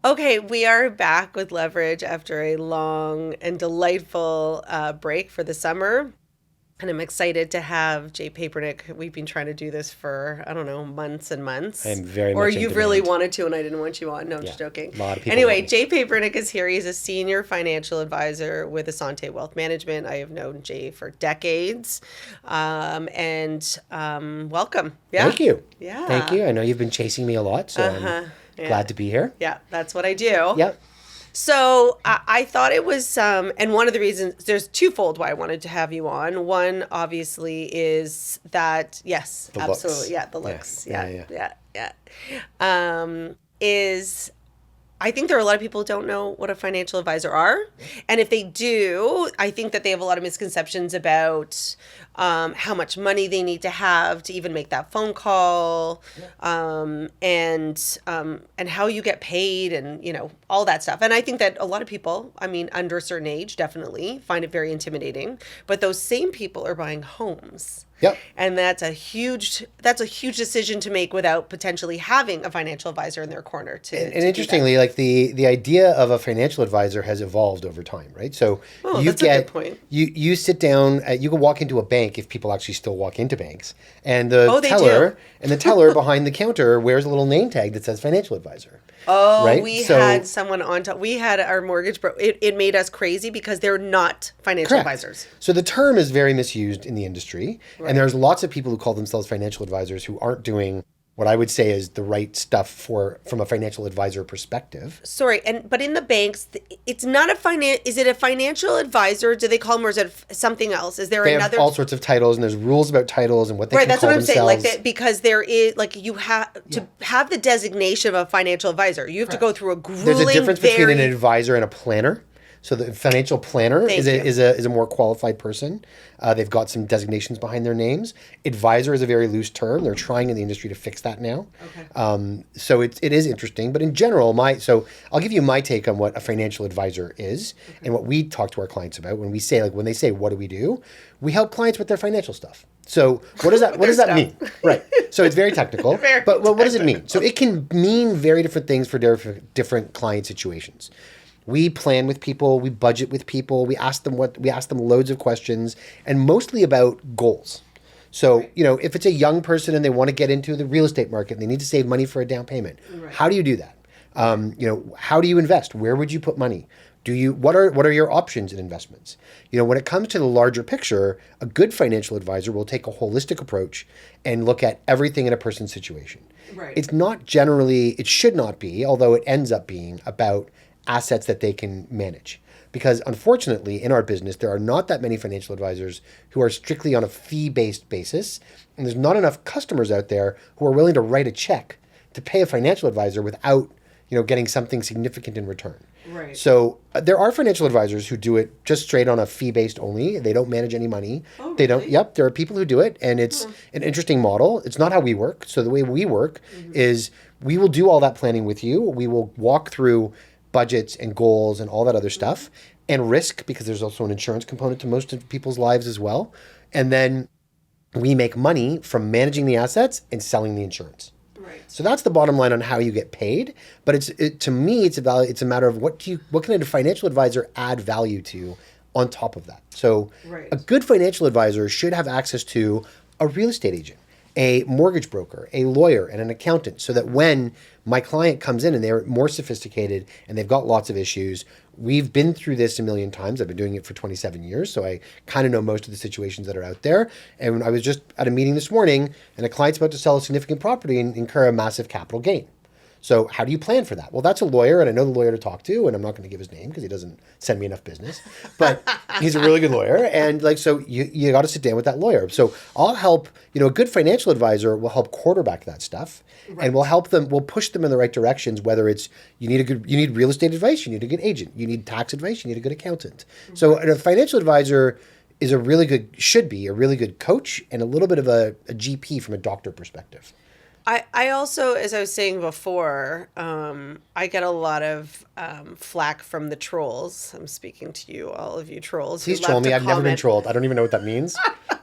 Okay, we are back with Leverage after a long and delightful break for the summer. And I'm excited to have Jay Papernick. We've been trying to do this for, I don't know, months and I months. am very Or much in you've really demand. wanted to and I didn't want you on. No, I'm Yeah, just joking. a lot of people want Anyway, me. Jay Papernick is here. He's a senior financial advisor with Assante Wealth Management. I have known Jay for decades. Welcome. Yeah. Thank you. Thank Yeah. you. I know you've been chasing me a lot, so I'm Uh-huh. Yeah. glad to be here. Yeah, that's what I do. Yep. So I thought it was, and one of the reasons, there's twofold why I wanted to have you on. One, obviously, is that, yes, The absolutely. looks. Yeah, the Yeah, looks. yeah, Yeah, yeah. yeah, yeah. Is I think there are a lot of people who don't know what a financial advisor are. And if they do, I think that they have a lot of misconceptions about how much money they need to have to even make that phone call, and how you get paid, and all that stuff. And I think that a lot of people, I mean, under a certain age, definitely find it very intimidating. But those same people are buying homes. Yep. And that's a huge decision to make without potentially having a financial advisor in their corner to And do that. interestingly, like the idea of a financial advisor has evolved over time, right? So That's a good point. you sit down, you can walk into a bank if people actually still walk into banks, and the They teller do. and the teller behind the counter wears a little name tag that says financial advisor. Oh, Right? we So- had someone on top. We had our mortgage bro. It made us crazy because they're not financial Correct. advisors. So the term is very misused in the industry, and there's lots of people who call themselves financial advisors who aren't doing what I would say is the right stuff from a financial advisor perspective. Sorry, but in the banks, it's not a finan. Is it a financial advisor? Do they call them, or is it something else? Is there They another? have all sorts of titles, and there's rules about titles and what they Right, can that's call what I'm saying. Like themselves. that, because there is, like, you have to have the designation of a financial advisor. You have to go through a grueling. There's a difference between an very- advisor and a planner. So the financial planner Thank is you. a more qualified person. They've got some designations behind their names. Advisor is a very loose term. They're trying in the industry to fix that now. Okay. So it is interesting, but in general, so I'll give you my take on what a financial advisor is and what we talk to our clients about when they say what do we do, we help clients with their financial stuff. So what does that mean? Right. So it's very technical. But what does it mean? So it can mean very different things for different client situations. We plan with people, we budget with people, we ask them loads of questions, and mostly about goals. So, if it's a young person and they want to get into the real estate market and they need to save money for a down payment, how do you do that? How do you invest? Where would you put money? What are your options in investments? When it comes to the larger picture, a good financial advisor will take a holistic approach and look at everything in a person's situation. Right. It should not be, although it ends up being about assets that they can manage. Because unfortunately, in our business, there are not that many financial advisors who are strictly on a fee-based basis, and there's not enough customers out there who are willing to write a check to pay a financial advisor without, getting something significant in return. Right. So there are financial advisors who do it just straight on a fee-based only. They don't manage any money. Oh, They don't. really? Yep, there are people who do it, and it's an interesting model. It's not how we work. So the way we work is we will do all that planning with you. We will walk through budgets and goals and all that other stuff, and risk, because there's also an insurance component to most of people's lives as well. And then we make money from managing the assets and selling the insurance. Right. So that's the bottom line on how you get paid. But to me, it's a matter of what can a financial advisor add value to on top of that. So Right. a good financial advisor should have access to a real estate agent, a mortgage broker, a lawyer, and an accountant, so that when my client comes in and they're more sophisticated and they've got lots of issues, we've been through this a million times. I've been doing it for 27 years, so I kind of know most of the situations that are out there. And I was just at a meeting this morning, and a client's about to sell a significant property and incur a massive capital gain. So how do you plan for that? Well, that's a lawyer, and I know the lawyer to talk to, and I'm not going to give his name because he doesn't send me enough business, but he's a really good lawyer. And so you got to sit down with that lawyer. So I'll help, a good financial advisor will help quarterback that stuff, and we'll push them in the right directions, whether it's you need real estate advice, you need a good agent, you need tax advice, you need a good accountant. So a financial advisor should be a really good coach and a little bit of a GP from a doctor perspective. I also, as I was saying before, I get a lot of flack from the trolls. I'm speaking to you, all of you trolls. Please who troll left me. a I've never been comment. trolled. I don't even know what that means,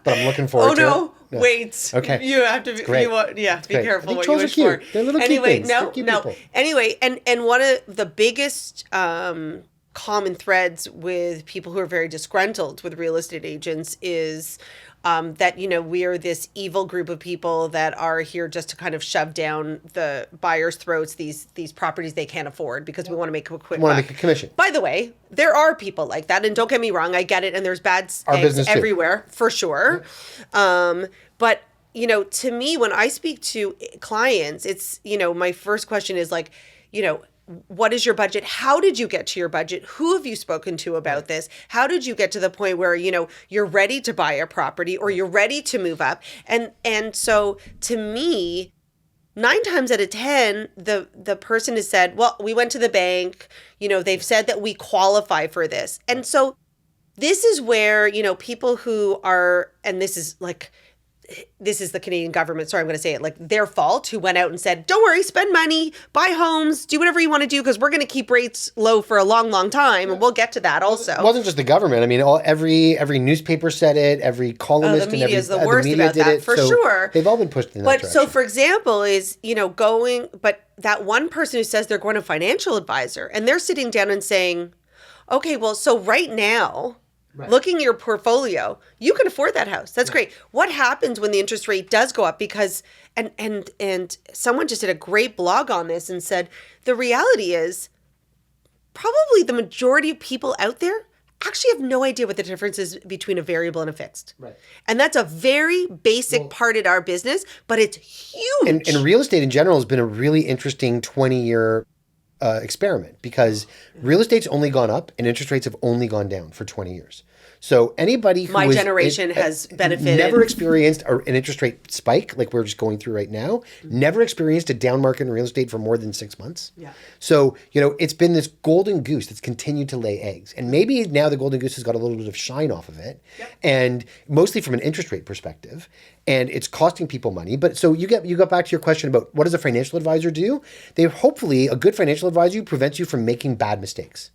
but I'm looking forward Oh to it. no! No. Wait. Okay. You have to be, great. be great. careful what you Trolls are wish cute. for. They're little cute Anyway, things. They're cute people. Anyway, and one of the biggest common threads with people who are very disgruntled with real estate agents is that, we are this evil group of people that are here just to kind of shove down the buyers' throats these properties they can't afford because we want to make a quick Want to buck. make a commission. By the way, there are people like that, and don't get me wrong, I get it, and there's bad Our eggs business too. everywhere, for sure. But, to me, when I speak to clients, it's, my first question is like, what is your budget? How did you get to your budget? Who have you spoken to about this? How did you get to the point where, you're ready to buy a property or you're ready to move up? And so to me, 9 times out of 10, the person has said, well, we went to the bank, they've said that we qualify for this. And so this is where, people who are, and this is the Canadian government, sorry, I'm going to say it, like their fault, who went out and said, don't worry, spend money, buy homes, do whatever you want to do because we're going to keep rates low for a long, long time. And we'll get to that also. It wasn't just the government. I mean, every newspaper said it, every columnist the media is the and worst the media about did that, it. for so sure. They've all been pushed in that direction. So, for example, is, but that one person who says they're going to a financial advisor and they're sitting down and saying, okay, well, so right now, looking at your portfolio, you can afford that house. That's great. What happens when the interest rate does go up? Because, and someone just did a great blog on this and said, the reality is probably the majority of people out there actually have no idea what the difference is between a variable and a fixed. Right. And that's a very basic part of our business, but it's huge. And real estate in general has been a really interesting 20-year experiment because real estate's only gone up and interest rates have only gone down for 20 years. So anybody who my generation has benefited. Never experienced an interest rate spike like we're just going through right now, never experienced a down market in real estate for more than 6 months. Yeah. So, it's been this golden goose that's continued to lay eggs. And maybe now the golden goose has got a little bit of shine off of it, and mostly from an interest rate perspective. And it's costing people money. But so you got back to your question about what does a financial advisor do? Hopefully a good financial advisor prevents you from making bad mistakes.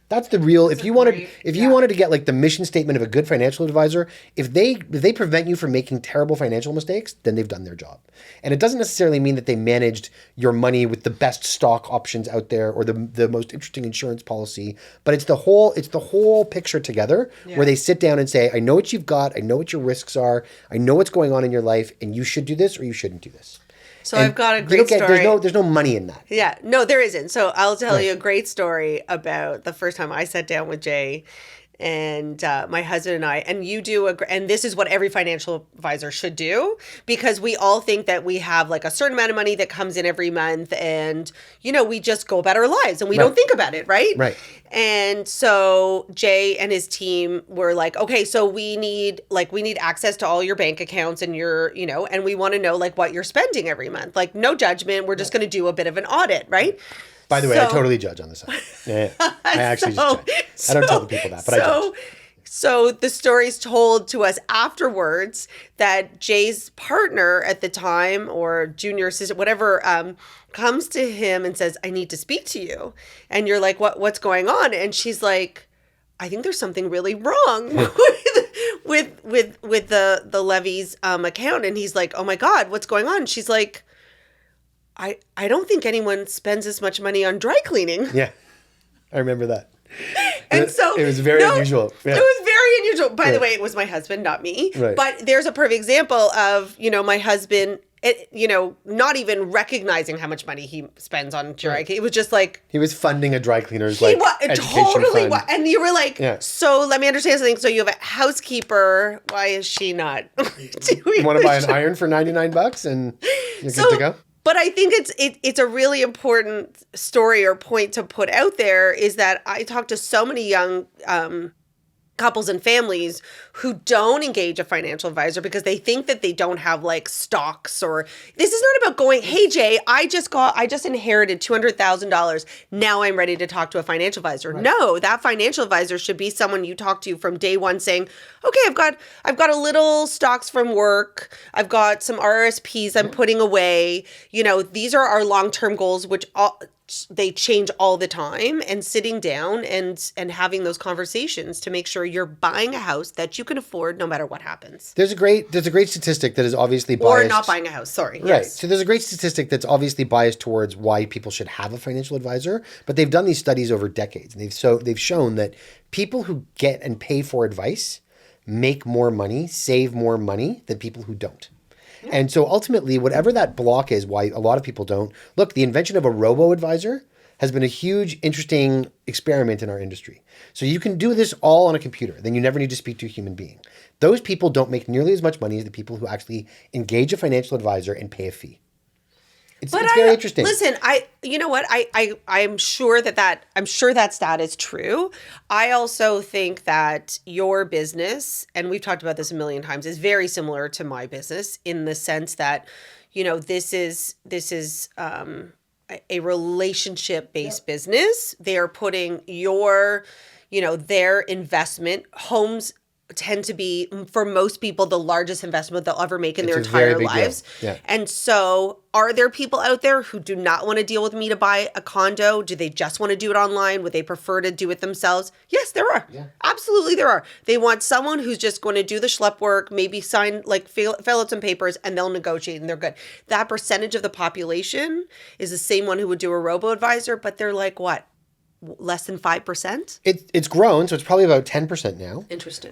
That's the real. If you wanted to get like the mission statement of a good financial advisor, if they prevent you from making terrible financial mistakes, then they've done their job. And it doesn't necessarily mean that they managed your money with the best stock options out there or the most interesting insurance policy, but it's the whole picture together where they sit down and say, I know what you've got, I know what your risks are, I know what's going on in your life, and you should do this or you shouldn't do this. So I've got a great story. There's no money in that. Yeah, no, there isn't. So I'll tell you a great story about the first time I sat down with Jay and my husband and I, and you do, and this is what every financial advisor should do, because we all think that we have like a certain amount of money that comes in every month and, we just go about our lives and we don't think about it, right? Right. And so Jay and his team were like, okay, so we need access to all your bank accounts and your, and we want to know like what you're spending every month. Like no judgment. We're just going to do a bit of an audit, right? By the way, I totally judge on this side. Yeah, I actually just judge. I don't tell the people that, but I judge. So the story's told to us afterwards that Jay's partner at the time, or junior assistant, whatever, comes to him and says, I need to speak to you. And you're like, what's going on? And she's like, I think there's something really wrong with the Levy's account. And he's like, oh my God, what's going on? And she's like, I don't think anyone spends as much money on dry cleaning. Yeah, I remember that. And so it was very unusual. Yeah. It was very unusual. By the way, it was my husband, not me. Right. But there's a perfect example of, my husband, not even recognizing how much money he spends on dry cleaning. It was just like he was funding a dry cleaner's education totally fund. And you were like, so let me understand something. So you have a housekeeper. Why is she not doing? You want to buy an iron for $99 and you're good to go? But I think it's a really important story or point to put out there is that I talk to so many young couples and families who don't engage a financial advisor because they think that they don't have like stocks, or this is not about going, hey Jay, I just inherited $200,000. Now I'm ready to talk to a financial advisor. Right. No, that financial advisor should be someone you talk to from day one saying, okay, I've got a little stocks from work. I've got some RSPs I'm putting away. These are our long-term goals, which they change all the time, and sitting down and having those conversations to make sure you're buying a house that you can afford no matter what happens. There's a great statistic that is obviously biased. Or not buying a house, sorry. Right. Yes. So there's a great statistic that's obviously biased towards why people should have a financial advisor, but they've done these studies over decades, and they've shown that people who get and pay for advice make more money, save more money than people who don't. And so ultimately, whatever that block is, why a lot of people don't, look, the invention of a robo-advisor has been a huge, interesting experiment in our industry. So you can do this all on a computer. Then you never need to speak to a human being. Those people don't make nearly as much money as the people who actually engage a financial advisor and pay a fee. It's very interesting. Listen, you know what? I'm sure that stat is true. I also think that your business, and we've talked about this a million times, is very similar to my business in the sense that, you know, this is a relationship-based business. They are putting their investment. Homes tend to be, for most people, the largest investment they'll ever make in their entire lives. Yeah. And so are there people out there who do not want to deal with me to buy a condo? Do they just want to do it online? Would they prefer to do it themselves? Yes, there are. Yeah. Absolutely there are. They want someone who's just going to do the schlep work, maybe sign, fill out some papers, and they'll negotiate and they're good. That percentage of the population is the same one who would do a robo-advisor, but they're like, what? Less than 5%? It's grown, so it's probably about 10% now. Interesting.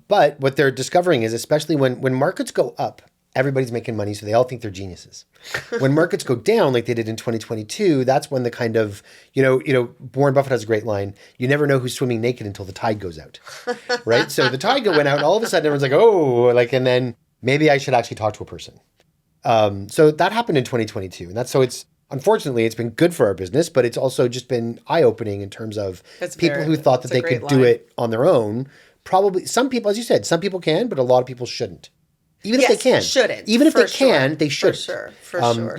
But what they're discovering is, especially when markets go up, everybody's making money, so they all think they're geniuses. When markets go down, like they did in 2022, that's when the kind of, Warren Buffett has a great line, you never know who's swimming naked until the tide goes out, right? So the tide went out, and all of a sudden everyone's like, oh, and then maybe I should actually talk to a person. So that happened in 2022, and unfortunately, it's been good for our business, but it's also just been eye-opening in terms of people who thought that they could do it on their own. Probably, some people, as you said, some people can, but a lot of people shouldn't. Even if they can. Shouldn't. Even if they can, they shouldn't. For sure.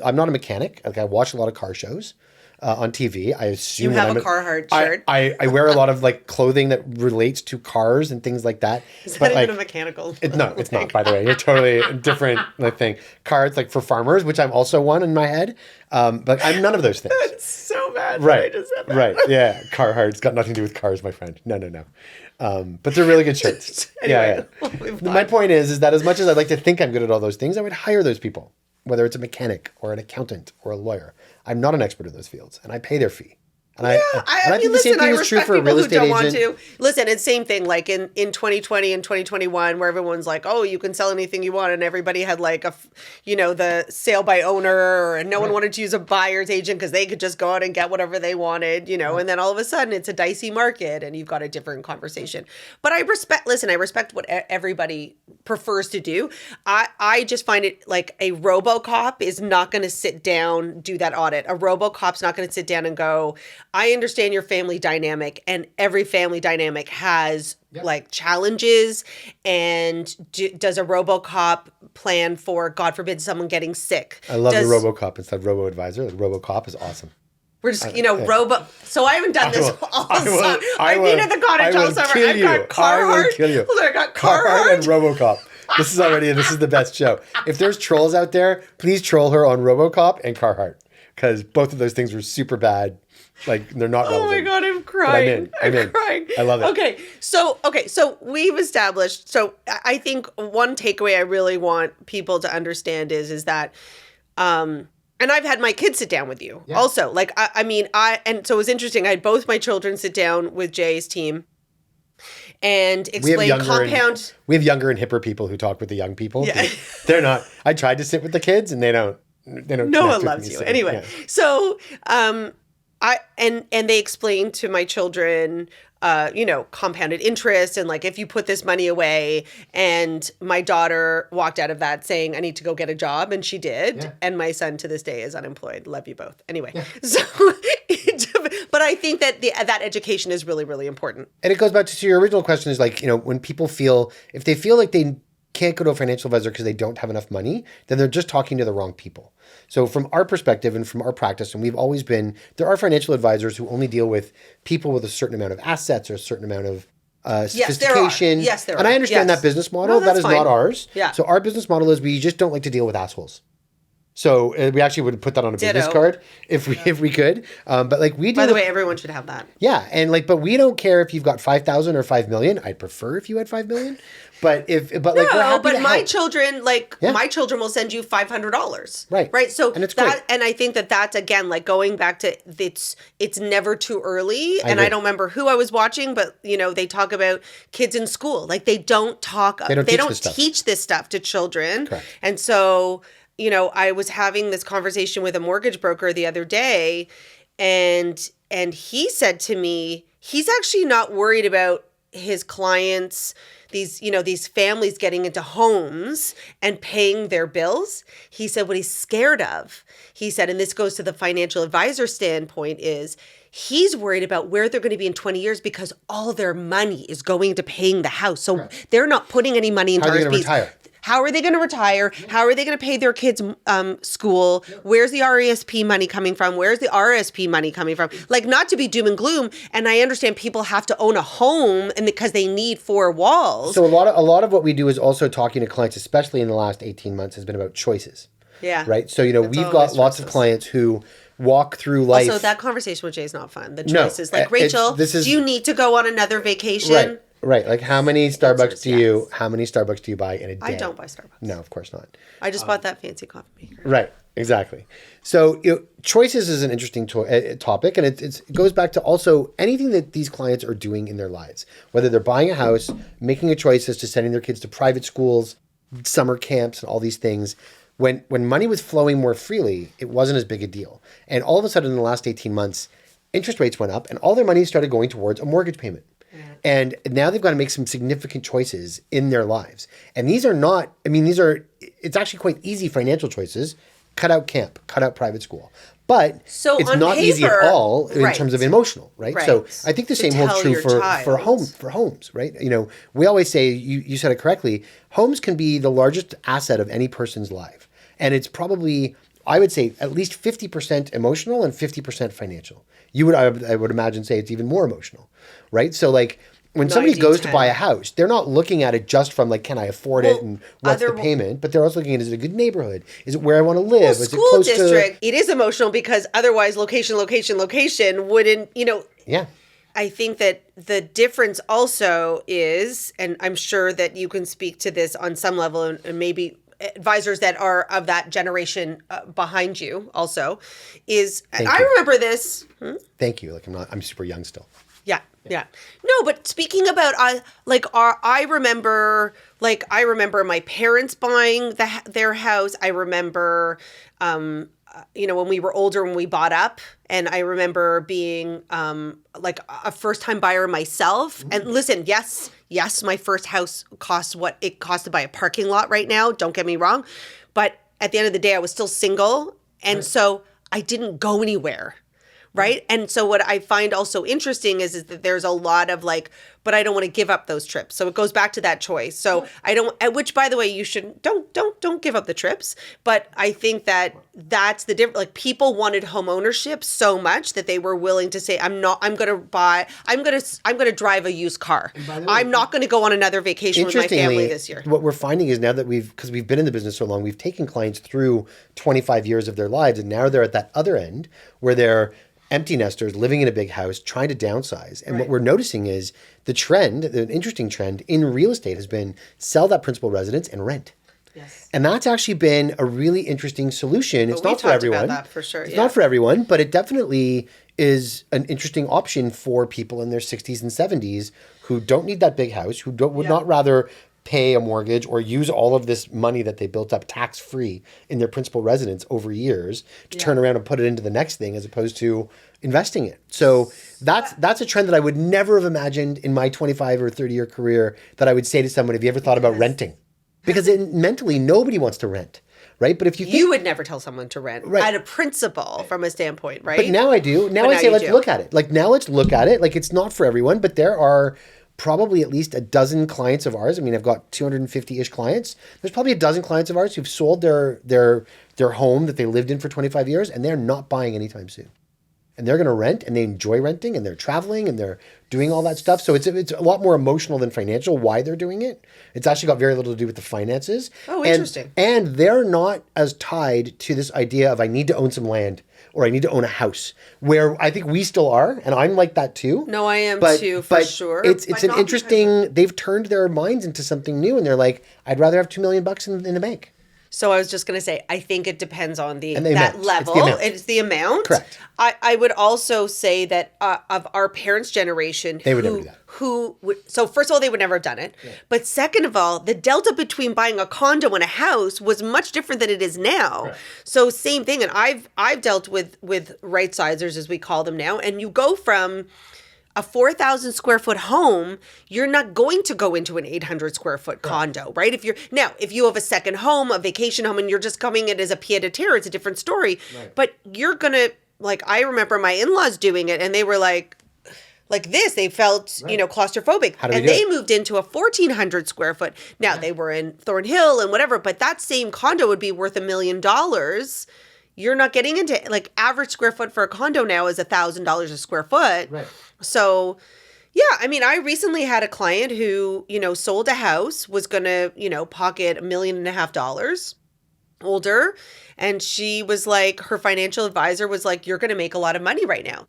I'm not a mechanic. I watch a lot of car shows on TV. I assume you have a Carhartt shirt. I wear a lot of clothing that relates to cars and things like that. Is that even a mechanical? No, it's not. By the way, you're totally different thing. Cards for farmers, which I'm also one in my head. But I'm none of those things. That's so bad. Right. I just said that. Right. Yeah. Carhartt's got nothing to do with cars, my friend. No. But they're really good shirts. Anyway, yeah. My point is that as much as I'd like to think I'm good at all those things, I would hire those people, whether it's a mechanic or an accountant or a lawyer. I'm not an expert in those fields, and I pay their fee. And I think the same thing is true for a real estate agent. Listen, it's same thing in 2020 and 2021 where everyone's like, oh, you can sell anything you want. And everybody had the sale by owner, and no one wanted to use a buyer's agent because they could just go out and get whatever they wanted, And then all of a sudden it's a dicey market and you've got a different conversation. But I respect what everybody prefers to do. I just find it like a RoboCop is not going to sit down, do that audit. A RoboCop's not going to sit down and go, I understand your family dynamic, and every family dynamic has challenges. And does a RoboCop plan for, God forbid, someone getting sick? I love the RoboCop instead of robo-advisor. The RoboCop is awesome. We're just, robo. So I haven't done this all summer. I've been at the cottage all summer. I've got Carhartt. I will kill you. I got Carhartt and RoboCop. This is the best show. If there's trolls out there, please troll her on RoboCop and Carhartt, because both of those things were super bad. They're not relevant. Oh my God, I'm crying. I'm in. Crying. I love it. Okay, so we've established. So I think one takeaway I really want people to understand is that, and I've had my kids sit down with you also. And so it was interesting. I had both my children sit down with Jay's team and explain compound. We have younger and hipper people who talk with the young people. Yeah. They're not. I tried to sit with the kids, and they don't. No one loves you. Anyway, so and they explained to my children, compounded interest and if you put this money away. And my daughter walked out of that saying, I need to go get a job. And she did. Yeah. And my son to this day is unemployed. Love you both. Anyway, so, but I think that that education is really, really important. And it goes back to your original question is when people if they feel like they can't go to a financial advisor because they don't have enough money, then they're just talking to the wrong people. So from our perspective and from our practice, and we've always been, there are financial advisors who only deal with people with a certain amount of assets or a certain amount of sophistication. Yes, there are. And I understand that business model. No, that is fine. not ours. Yeah. So our business model is we just don't like to deal with assholes. So we actually would put that on a business Ditto. card if we could. But like we do. By the way, everyone should have that. Yeah, and like, but we don't care if you've got 5,000 or 5 million. I'd prefer if you had 5 million. But like, we're No, happy but to my help. children, my children will send you $500. Right. So And it's great. and I think that's again, like going back to it's never too early. And agree. I don't remember who I was watching, but they talk about kids in school. Like they don't teach this stuff to children. Correct. And so, I was having this conversation with a mortgage broker the other day, and he said to me, he's actually not worried about his clients, these families getting into homes and paying their bills. He said what he's scared of, he said, and this goes to the financial advisor standpoint, is he's worried about where they're going to be in 20 years because all their money is going to paying the house. So they're not putting any money into How are they going to RSPs. retire? How are they going to retire? How are they going to pay their kids' school? Where's the RESP money coming from? Where's the RSP money coming from? Like, not to be doom and gloom. And I understand people have to own a home and because they need 4 walls. So a lot of what we do is also talking to clients, especially in the last 18 months, has been about choices. Yeah. Right. So we've got lots of clients who walk through life. Also, that conversation with Jay is not fun. The No, choices, like Rachel, do you need to go on another vacation? Right. Like how many Starbucks do you buy in a day? I don't buy Starbucks. No, of course not. I just bought that fancy coffee maker. Right. Exactly. So choices is an interesting topic, and it goes back to also anything that these clients are doing in their lives, whether they're buying a house, making a choice as to sending their kids to private schools, summer camps, and all these things. When money was flowing more freely, it wasn't as big a deal. And all of a sudden in the last 18 months, interest rates went up and all their money started going towards a mortgage payment. And now they've got to make some significant choices in their lives. And it's actually quite easy financial choices. Cut out camp, cut out private school. But it's not easy at all in terms of emotional, right? So I think the same holds true for homes, right? We always say, you said it correctly, homes can be the largest asset of any person's life. And it's probably, I would say, at least 50% emotional and 50% financial. I would imagine, say it's even more emotional, right? So like when somebody goes to buy a house, they're not looking at it just from like, can I afford it and what's the payment? But they're also looking at, is it a good neighborhood? Is it where I want to live? Is it close district, it is emotional because otherwise location wouldn't, Yeah. I think that the difference also is, and I'm sure that you can speak to this on some level, and maybe advisors that are of that generation behind you also, is remember this. Thank you. Like I'm super young still. Yeah. No, but speaking about I remember my parents buying their house. I remember when we were older, when we bought up, and I remember being like a first time buyer myself. Mm-hmm. And listen, yes, my first house cost what it cost to buy a parking lot right now. Don't get me wrong, but at the end of the day, I was still single, and so I didn't go anywhere. Right. And so what I find also interesting is that there's a lot of but I don't want to give up those trips. So it goes back to that choice. So I don't, which by the way, you should don't give up the trips. But I think that's the difference. Like people wanted home ownership so much that they were willing to say, I'm going to drive a used car. I'm not going to go on another vacation with my family this year. What we're finding is now that because we've been in the business so long, we've taken clients through 25 years of their lives. And now they're at that other end where they're empty nesters living in a big house, trying to downsize. And what we're noticing is the interesting trend in real estate has been sell that principal residence and rent. Yes. And that's actually been a really interesting solution. It's not for everyone. About that for sure. It's not for everyone, but it definitely is an interesting option for people in their 60s and 70s who don't need that big house, who would not rather pay a mortgage or use all of this money that they built up tax-free in their principal residence over years to turn around and put it into the next thing as opposed to investing it. So that's a trend that I would never have imagined in my 25 or 30-year career that I would say to someone, have you ever thought about renting? Because mentally, nobody wants to rent. Right. But if you would never tell someone to rent at a principle from a standpoint. Right. But now I do. Now I say, let's look at it. Now let's look at it. It's not for everyone, but there are probably at least a dozen clients of ours. I mean, I've got 250-ish clients. There's probably a dozen clients of ours who've sold their home that they lived in for 25 years, and they're not buying anytime soon. and they're going to rent, and they enjoy renting, and they're traveling, and they're doing all that stuff. So it's a lot more emotional than financial why they're doing it. It's actually got very little to do with the finances. Oh, interesting. And they're not as tied to this idea of I need to own some land or I need to own a house, where I think we still are, and I'm like that too. No, I am too, for sure. It's an interesting. They've turned their minds into something new, and they're like, I'd rather have $2 million in the bank. So I was just going to say, I think it depends on that amount. level. It's the amount. Correct. I would also say that of our parents' generation, they would never do that. So first of all, they would never have done it. Yeah. But second of all, the delta between buying a condo and a house was much different than it is now. Right. So same thing. And I've dealt with right sizers, as we call them now. And you go from a 4,000 square foot home, you're not going to go into an 800 square foot condo, right? If you have a second home, a vacation home, and you're just coming in as a pied a terre, it's a different story. Right. But you're gonna, like, I remember my in-laws doing it, and they were like this. They felt, claustrophobic, and they moved into a 1,400 square foot. Now they were in Thornhill and whatever, but that same condo would be worth $1 million. You're not getting into, like, average square foot for a condo now is $1,000 a square foot. Right. So, yeah, I mean, I recently had a client who, sold a house, was going to, pocket $1.5 million, older. And she was like, her financial advisor was like, you're going to make a lot of money right now.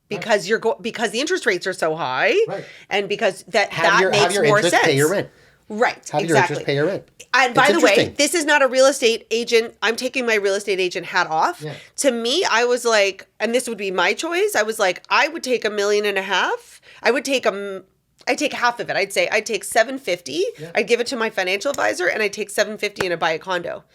Because because the interest rates are so high. Right. And because that makes more sense. Pay your rent. Right, have your interest pay your rent. And by the way, this is not a real estate agent. I'm taking my real estate agent hat off. Yeah. To me, I was like, and this would be my choice. I was like, I would take $1.5 million. I'd take half of it. I'd say I'd take $750. Yeah. I'd give it to my financial advisor, and I'd take $750 and I'd buy a condo.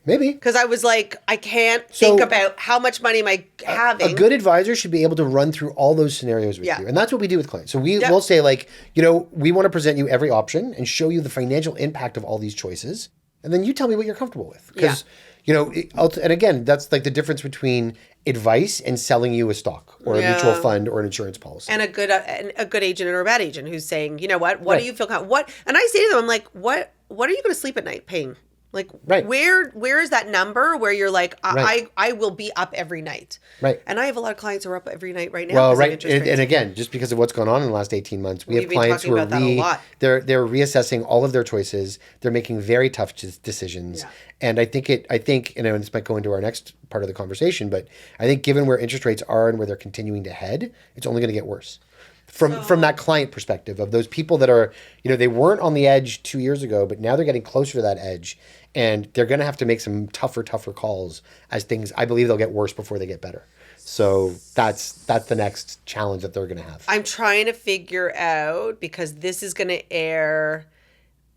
Maybe. Because I was like, I can't think about how much money am I having. A good advisor should be able to run through all those scenarios with you. And that's what we do with clients. So we'll say, like, we want to present you every option and show you the financial impact of all these choices. And then you tell me what you're comfortable with. Because, and again, that's like the difference between advice and selling you a stock or a mutual fund or an insurance policy. And a good agent or a bad agent who's saying, you know what do you feel what? And I say to them, I'm like, what are you going to sleep at night paying? Like, where is that number where you're like, I will be up every night? Right. And I have a lot of clients who are up every night right now. Well, right. And again, just because of what's going on in the last 18 months, we have clients who are they're reassessing all of their choices. They're making very tough decisions. Yeah. And I think, and this might go into our next part of the conversation, but I think given where interest rates are and where they're continuing to head, it's only going to get worse. From that client perspective of those people that are, they weren't on the edge 2 years ago, but now they're getting closer to that edge, and they're going to have to make some tougher calls as things, I believe they'll get worse before they get better. So that's the next challenge that they're going to have. I'm trying to figure out, because this is going to air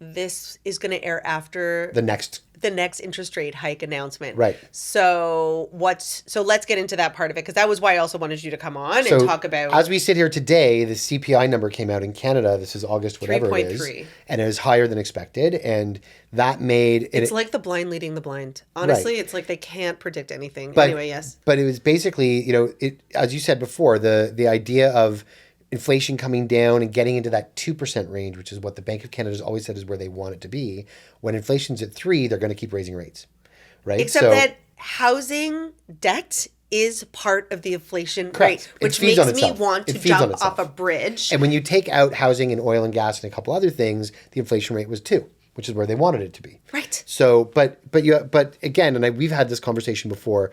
after the next interest rate hike announcement. Right. So let's get into that part of it, because that was why I also wanted you to come on and talk about. As we sit here today, the CPI number came out in Canada. This is August, whatever 3.3. It is. And it was higher than expected. And that made it's like the blind leading the blind. Honestly, It's like they can't predict anything. Anyway, yes. But it was basically, as you said before, the idea of inflation coming down and getting into that 2% range, which is what the Bank of Canada has always said is where they want it to be. When inflation's at 3%, they're going to keep raising rates, right? Except that housing debt is part of the inflation rate, which makes me want to jump off a bridge. And when you take out housing and oil and gas and a couple other things, the inflation rate was 2%, which is where they wanted it to be. Right. So, but again, and we've had this conversation before,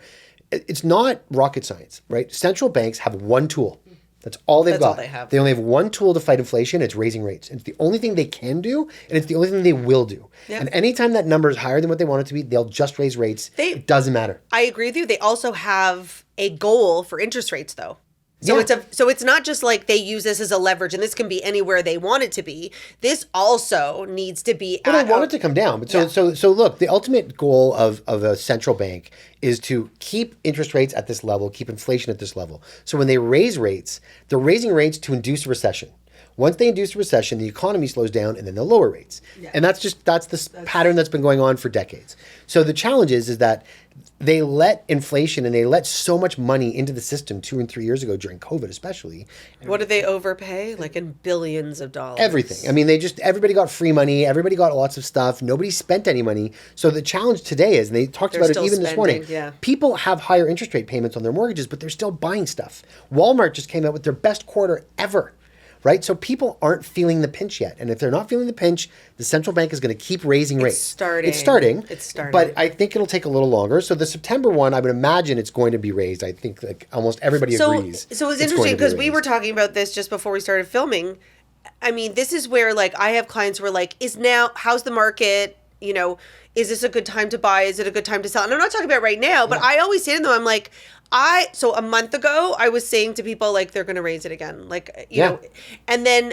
it's not rocket science, right? Central banks have one tool. That's all they've got. All they have. They only have one tool to fight inflation. It's raising rates. It's the only thing they can do, and it's the only thing they will do. Yep. And anytime that number is higher than what they want it to be, they'll just raise rates. It doesn't matter. I agree with you. They also have a goal for interest rates, though. So it's not just like they use this as a leverage, and this can be anywhere they want it to be. This also needs to be. But I want it to come down. But so look, the ultimate goal of a central bank is to keep interest rates at this level, keep inflation at this level. So when they raise rates, they're raising rates to induce a recession. Once they induce a recession, the economy slows down and then they'll lower rates. Yeah. And that's the pattern that's been going on for decades. So the challenge is that they let inflation and they let so much money into the system 2 and 3 years ago during COVID especially. What did they overpay? Like in billions of dollars. Everything. I mean, everybody got free money. Everybody got lots of stuff. Nobody spent any money. So the challenge today is, and they talked about it even this morning, people have higher interest rate payments on their mortgages, but they're still buying stuff. Walmart just came out with their best quarter ever. Right? So people aren't feeling the pinch yet. And if they're not feeling the pinch, the central bank is going to keep raising rates. It's starting. But I think it'll take a little longer. So the September one, I would imagine it's going to be raised. I think like almost everybody agrees. So it's interesting because we were talking about this just before we started filming. I mean, this is where like I have clients who are like, how's the market? You know, is this a good time to buy? Is it a good time to sell? And I'm not talking about right now, but I always say to them, I'm like, so a month ago, I was saying to people, like, they're going to raise it again. Like, you know, and then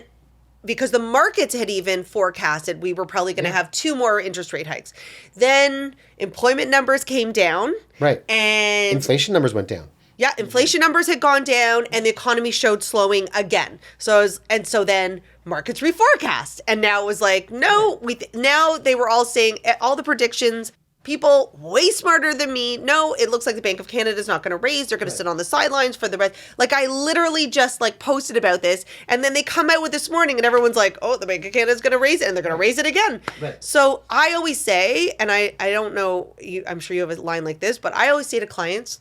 because the markets had even forecasted we were probably going to have 2 more interest rate hikes. Then employment numbers came down. Right. And inflation numbers went down. Yeah, inflation numbers had gone down and the economy showed slowing again. So then markets reforecast. And now it was like, no, now they were all saying, all the predictions, people way smarter than me, no, it looks like the Bank of Canada is not going to raise. They're going to sit on the sidelines for the rest. Like I literally just like posted about this and then they come out with this morning and everyone's like, oh, the Bank of Canada is going to raise it and they're going to raise it again. Right. So I always say, and I don't know, I'm sure you have a line like this, but I always say to clients,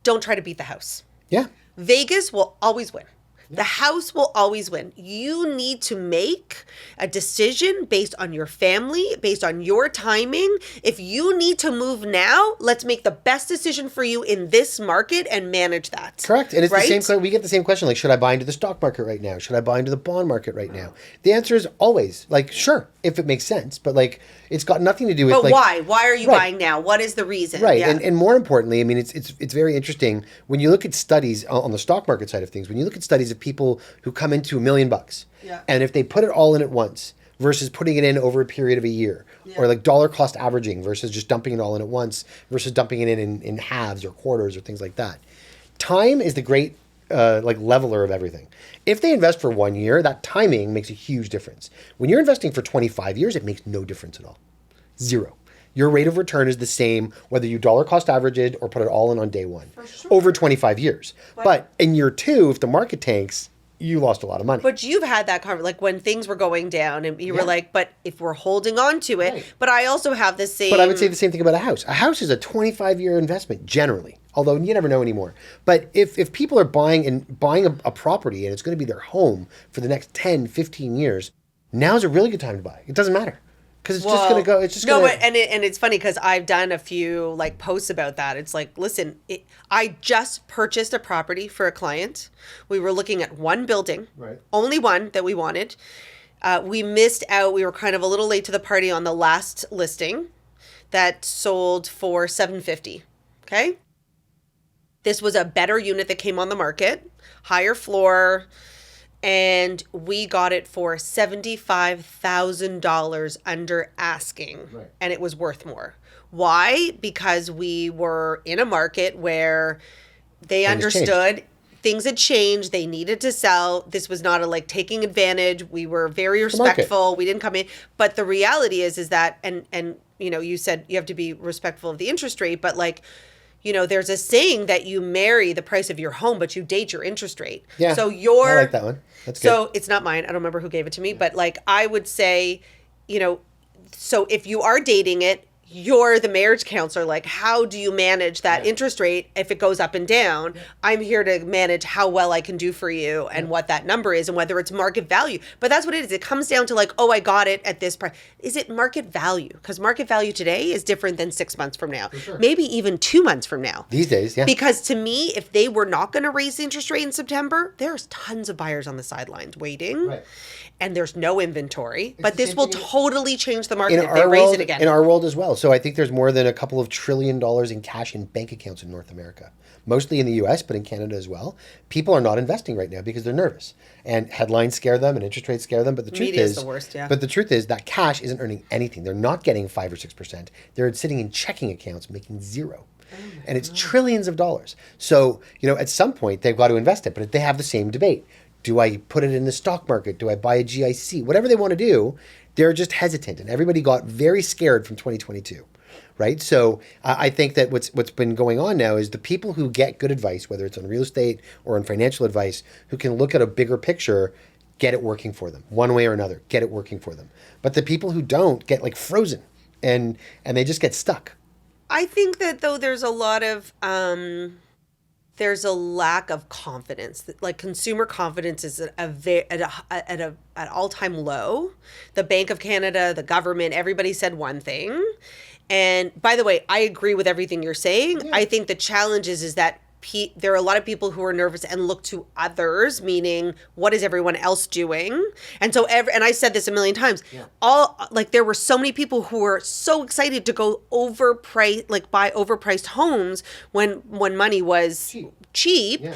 don't try to beat the house. Yeah. Vegas will always win. The house will always win. You need to make a decision based on your family, based on your timing. If you need to move now, let's make the best decision for you in this market and manage that. Correct. And it's the same. We get the same question, like, should I buy into the stock market right now? Should I buy into the bond market right now? The answer is always, like, sure, if it makes sense. But, like, it's got nothing to do with, but like... why? Why are you buying now? What is the reason? Right. Yeah. And more importantly, I mean, it's very interesting. When you look at studies on the stock market side of things, when you look at studies of people who come into $1 million, and if they put it all in at once versus putting it in over a period of a year, or like dollar cost averaging versus just dumping it all in at once versus dumping it in halves or quarters or things like that. Time is the great like leveler of everything. If they invest for 1 year, that timing makes a huge difference. When you're investing for 25 years, it makes no difference at all. Zero. Your rate of return is the same whether you dollar cost average it or put it all in on day one. For sure. Over 25 years. But in year 2, if the market tanks, you lost a lot of money. But you've had that conversation, like when things were going down and you were like, but if we're holding on to it, but I also have the same... But I would say the same thing about a house. A house is a 25-year investment, generally. Although you never know anymore. But if people are buying a property and it's going to be their home for the next 10, 15 years, now's a really good time to buy. It doesn't matter. Because it's just going to go. It's just and it's funny because I've done a few like posts about that. It's like, listen, I just purchased a property for a client. We were looking at one building, only one that we wanted. We missed out. We were kind of a little late to the party on the last listing that sold for $750. Okay, this was a better unit that came on the market, higher floor. And we got it for $75,000 under asking. Right. And it was worth more. Why? Because we were in a market where they understood things had changed. They needed to sell. This was not a like taking advantage. We were very respectful. We didn't come in. But the reality is that, and you know, you said you have to be respectful of the interest rate, but like, you know, there's a saying that you marry the price of your home, but you date your interest rate. Yeah, so I like that one. That's good. So it's not mine. I don't remember who gave it to me, but like I would say, you know, so if you are dating it, you're the marriage counselor. Like, how do you manage that interest rate if it goes up and down? I'm here to manage how well I can do for you and what that number is and whether it's market value. But that's what it is. It comes down to like, oh, I got it at this price. Is it market value? Because market value today is different than 6 months from now. Sure. Maybe even 2 months from now. These days, yeah. Because to me, if they were not going to raise the interest rate in September, there's tons of buyers on the sidelines waiting. Right. And there's no inventory. But this will totally change the market if they raise it again. In our world as well. So I think there's more than a couple of $1 trillion in cash in bank accounts in North America. Mostly in the US, but in Canada as well. People are not investing right now because they're nervous. And headlines scare them and interest rates scare them. But the truth is the worst, But the truth is that cash isn't earning anything. They're not getting 5 or 6%. They're sitting in checking accounts making zero. And it's trillions of dollars. So, you know, at some point they've got to invest it, but they have the same debate. Do I put it in the stock market? Do I buy a GIC? Whatever they want to do, they're just hesitant. And everybody got very scared from 2022, right? So I think that what's been going on now is the people who get good advice, whether it's on real estate or on financial advice, who can look at a bigger picture, get it working for them one way or another, get it working for them. But the people who don't get like frozen and they just get stuck. I think that though there's a lot of there's a lack of confidence. Like consumer confidence is at an all-time low. The Bank of Canada, the government, everybody said one thing. And by the way, I agree with everything you're saying. Yeah. I think the challenge is that there are a lot of people who are nervous and look to others, meaning what is everyone else doing? And so, and I said this a million times, there were so many people who were so excited to go buy overpriced homes when money was cheap. Yeah.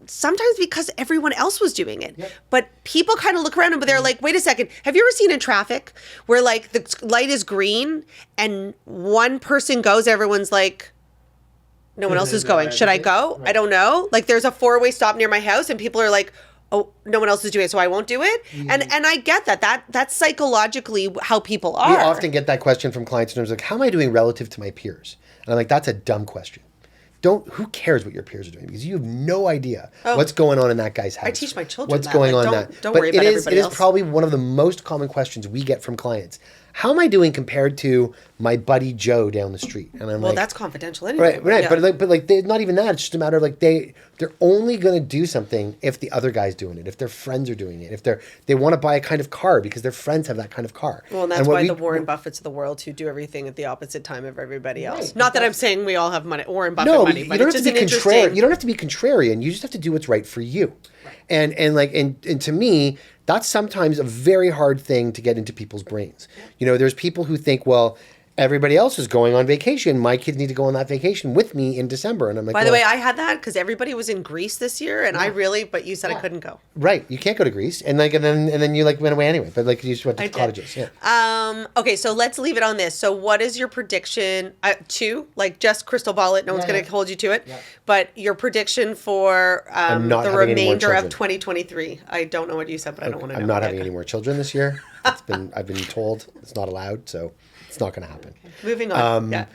Sometimes because everyone else was doing it. Yep. But people kind of look around and they're like, wait a second, have you ever seen in traffic where like the light is green and one person goes, everyone's like, no one else is going. Should I go? Right. I don't know. Like there's a 4-way stop near my house and people are like, oh, no one else is doing it, so I won't do it. Mm-hmm. And I get that. That's psychologically how people are. We often get that question from clients in terms of like, how am I doing relative to my peers? And I'm like, that's a dumb question. Who cares what your peers are doing? Because you have no idea what's going on in that guy's house. I teach my children what's going on in that. Don't worry about everybody else. It is probably one of the most common questions we get from clients. How am I doing compared to my buddy Joe down the street? And I'm that's confidential anyway. Right. Yeah. But they're not even that. It's just a matter of like they're only going to do something if the other guy's doing it, if their friends are doing it, if they want to buy a kind of car because their friends have that kind of car. Well, and that's why the Warren Buffetts of the world who do everything at the opposite time of everybody else. Right. Not that I'm saying we all have money, Warren Buffett money, but it's just an interesting. You don't have to be contrarian. You just have to do what's right for you. Right. And to me, that's sometimes a very hard thing to get into people's brains. You know, there's people who think, well, everybody else is going on vacation. My kids need to go on that vacation with me in December. And I'm like, by the way, I had that because everybody was in Greece this year, and but you said I couldn't go. Right, you can't go to Greece, and then you like went away anyway. But like you just went to cottages. Yeah. Okay, so let's leave it on this. So, what is your prediction? Just crystal ball it. No one's going to hold you to it. Yeah. But your prediction for the remainder of 2023. I don't know what you said, but I don't want to know. I'm not having any more children this year. I've been told it's not allowed, so. It's not going to happen. Okay. Moving on.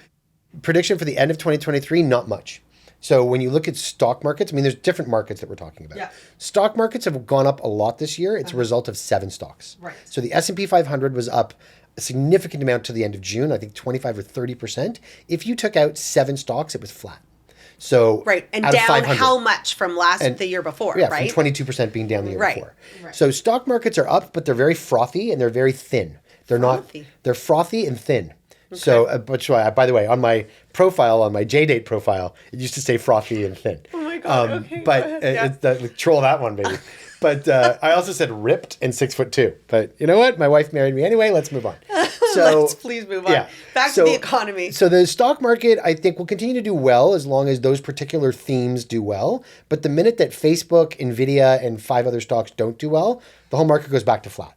Prediction for the end of 2023, not much. So when you look at stock markets, I mean, there's different markets that we're talking about. Yeah. Stock markets have gone up a lot this year. It's a result of 7 stocks. Right. So the S&P 500 was up a significant amount to the end of June, I think 25 or 30%. If you took out 7 stocks, it was flat. So right, and down how much from the year before? Yeah, right? from 22% being down the year before. Right. So stock markets are up, but they're very frothy and they're very thin. They're frothy and thin. Okay. So, by the way, on my profile, on my J-Date profile, it used to say frothy and thin. Oh my God. Okay. But troll that one, baby. But I also said ripped and 6'2". But you know what? My wife married me anyway. Let's move on. So let's please move on. Yeah. Back to the economy. So the stock market, I think, will continue to do well as long as those particular themes do well. But the minute that Facebook, Nvidia, and 5 other stocks don't do well, the whole market goes back to flat.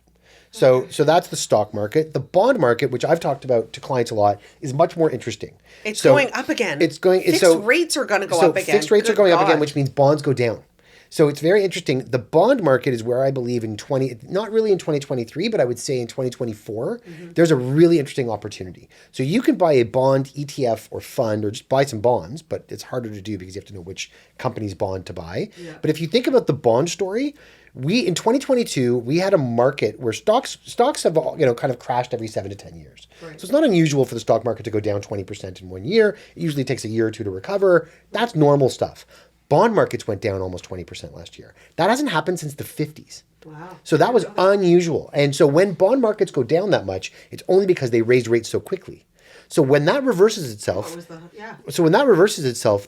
So that's the stock market. The bond market, which I've talked about to clients a lot, is much more interesting. It's going up again. Fixed rates are going to go up again. Fixed rates are going up again, which means bonds go down. So it's very interesting. The bond market is where I believe not really in 2023, but I would say in 2024, there's a really interesting opportunity. So you can buy a bond ETF or fund or just buy some bonds, but it's harder to do because you have to know which company's bond to buy. Yeah. But if you think about the bond story, in 2022, we had a market where stocks have kind of crashed every 7 to 10 years. Right. So it's not unusual for the stock market to go down 20% in 1 year. It usually takes a year or two to recover. That's normal stuff. Bond markets went down almost 20% last year. That hasn't happened since the 50s. Wow. So that was unusual. And so when bond markets go down that much, it's only because they raised rates so quickly. So when that reverses itself,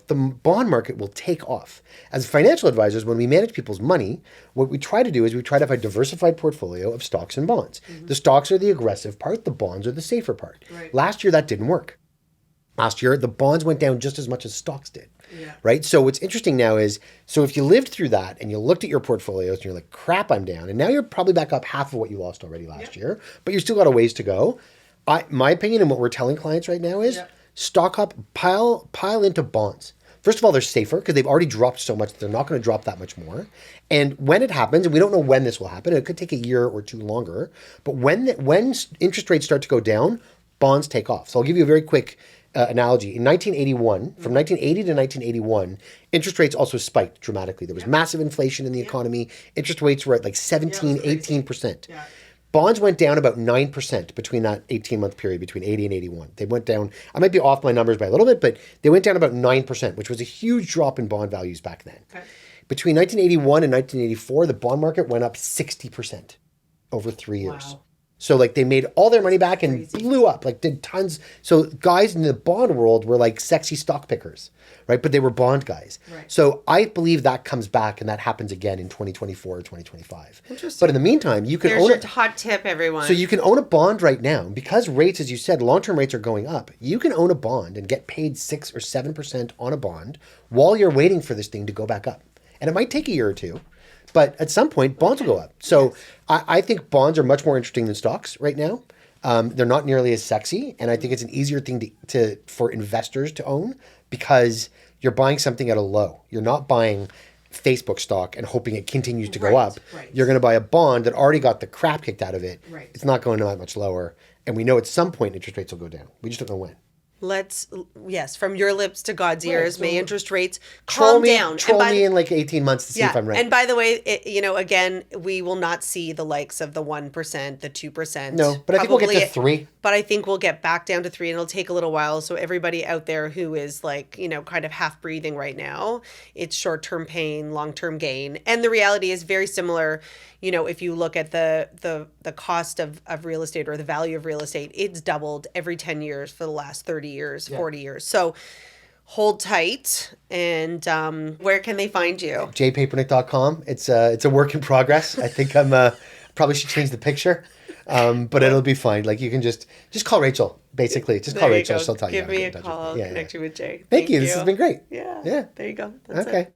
the bond market will take off. As financial advisors, when we manage people's money, what we try to do is we try to have a diversified portfolio of stocks and bonds. Mm-hmm. The stocks are the aggressive part, the bonds are the safer part. Right. Last year, that didn't work. Last year, the bonds went down just as much as stocks did. Yeah. Right? So what's interesting now is, so if you lived through that and you looked at your portfolios and you're like, crap, I'm down. And now you're probably back up half of what you lost already last year, but you still got a ways to go. My opinion and what we're telling clients right now is stock up, pile into bonds. First of all, they're safer because they've already dropped so much. They're not going to drop that much more. And when it happens, and we don't know when this will happen, it could take a year or two longer. But when interest rates start to go down, bonds take off. So I'll give you a very quick analogy. In 1981, from 1980 to 1981, interest rates also spiked dramatically. There was massive inflation in the economy. Interest rates were at like 17, 18%. Yeah. Bonds went down about 9% between that 18-month period, between 80 and 81. They went down, I might be off my numbers by a little bit, but they went down about 9%, which was a huge drop in bond values back then. Okay. Between 1981 and 1984, the bond market went up 60% over 3 years. Wow. So like they made all their money back and blew up, like did tons. So guys in the bond world were like sexy stock pickers, right? But they were bond guys. Right. So I believe that comes back and that happens again in 2024 or 2025. Interesting. But in the meantime, you can own a hot tip, everyone. So you can own a bond right now because rates, as you said, long-term rates are going up. You can own a bond and get paid 6 or 7% on a bond while you're waiting for this thing to go back up. And it might take a year or two. But at some point, bonds will go up. So I think bonds are much more interesting than stocks right now. They're not nearly as sexy. And I think it's an easier thing for investors to own because you're buying something at a low. You're not buying Facebook stock and hoping it continues to go up. Right. You're going to buy a bond that already got the crap kicked out of it. Right. It's not going that much lower. And we know at some point interest rates will go down. We just don't know when. Yes, from your lips to God's ears, may interest rates calm down. Troll me in like 18 months to see if I'm right. And by the way, again, we will not see the likes of the 1%, the 2%. No, but I think we'll get to 3. But I think we'll get back down to 3 and it'll take a little while. So everybody out there who is like, kind of half breathing right now, it's short-term pain, long-term gain. And the reality is very similar. If you look at the cost of real estate or the value of real estate, it's doubled every 10 years for the last 30 years, 40 years. So hold tight. And where can they find you? JayPapernick.com. It's a work in progress. I think I'm probably should change the picture. But it'll be fine. Like you can just call Rachel, basically. Just call Rachel. She'll tell you. Give me a call. I'll connect you with Jay. Thank you. This has been great. Yeah. There you go. That's okay. it.